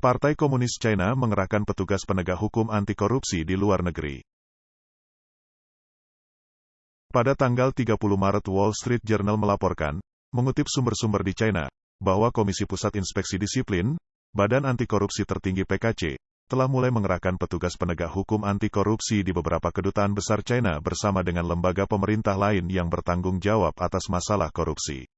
Partai Komunis China mengerahkan petugas penegak hukum anti korupsi di luar negeri. Pada tanggal 30 Maret Wall Street Journal melaporkan, mengutip sumber-sumber di China, bahwa Komisi Pusat Inspeksi Disiplin, Badan Anti Korupsi Tertinggi PKC, telah mulai mengerahkan petugas penegak hukum anti korupsi di beberapa kedutaan besar China bersama dengan lembaga pemerintah lain yang bertanggung jawab atas masalah korupsi.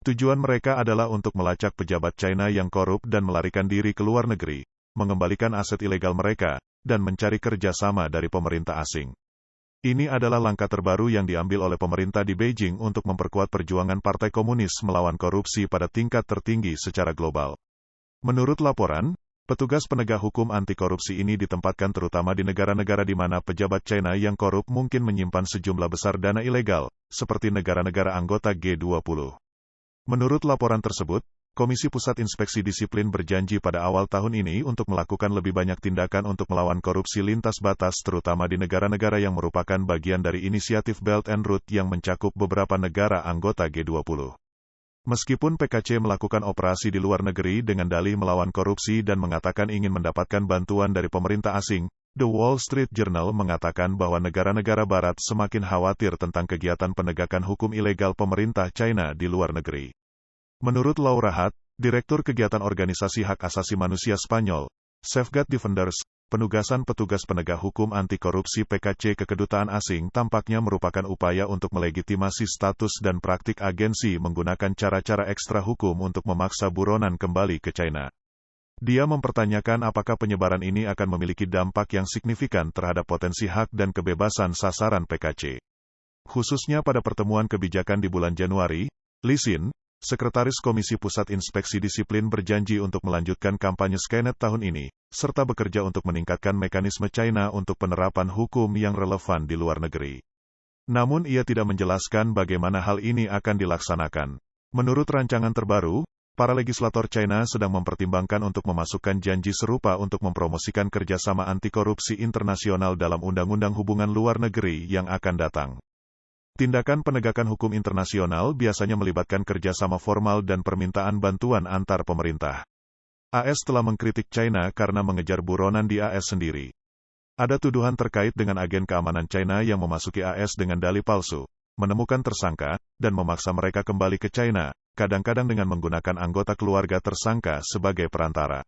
Tujuan mereka adalah untuk melacak pejabat China yang korup dan melarikan diri ke luar negeri, mengembalikan aset ilegal mereka, dan mencari kerjasama dari pemerintah asing. Ini adalah langkah terbaru yang diambil oleh pemerintah di Beijing untuk memperkuat perjuangan Partai Komunis melawan korupsi pada tingkat tertinggi secara global. Menurut laporan, petugas penegak hukum anti korupsi ini ditempatkan terutama di negara-negara di mana pejabat China yang korup mungkin menyimpan sejumlah besar dana ilegal, seperti negara-negara anggota G20. Menurut laporan tersebut, Komisi Pusat Inspeksi Disiplin berjanji pada awal tahun ini untuk melakukan lebih banyak tindakan untuk melawan korupsi lintas batas terutama di negara-negara yang merupakan bagian dari inisiatif Belt and Road yang mencakup beberapa negara anggota G20. Meskipun PKC melakukan operasi di luar negeri dengan dalih melawan korupsi dan mengatakan ingin mendapatkan bantuan dari pemerintah asing, The Wall Street Journal mengatakan bahwa negara-negara barat semakin khawatir tentang kegiatan penegakan hukum ilegal pemerintah China di luar negeri. Menurut Laura Hatt, Direktur Kegiatan Organisasi Hak Asasi Manusia Spanyol, Safeguard Defenders, penugasan petugas penegak hukum anti korupsi PKC ke kedutaan asing tampaknya merupakan upaya untuk melegitimasi status dan praktik agensi menggunakan cara-cara ekstra hukum untuk memaksa buronan kembali ke China. Dia mempertanyakan apakah penyebaran ini akan memiliki dampak yang signifikan terhadap potensi hak dan kebebasan sasaran PKC. Khususnya pada pertemuan kebijakan di bulan Januari, Li Xin, Sekretaris Komisi Pusat Inspeksi Disiplin berjanji untuk melanjutkan kampanye Skynet tahun ini, serta bekerja untuk meningkatkan mekanisme China untuk penerapan hukum yang relevan di luar negeri. Namun ia tidak menjelaskan bagaimana hal ini akan dilaksanakan. Menurut rancangan terbaru, para legislator China sedang mempertimbangkan untuk memasukkan janji serupa untuk mempromosikan kerjasama anti korupsi internasional dalam Undang-Undang Hubungan Luar Negeri yang akan datang. Tindakan penegakan hukum internasional biasanya melibatkan kerjasama formal dan permintaan bantuan antar pemerintah. AS telah mengkritik China karena mengejar buronan di AS sendiri. Ada tuduhan terkait dengan agen keamanan China yang memasuki AS dengan dalih palsu, menemukan tersangka, dan memaksa mereka kembali ke China, kadang-kadang dengan menggunakan anggota keluarga tersangka sebagai perantara.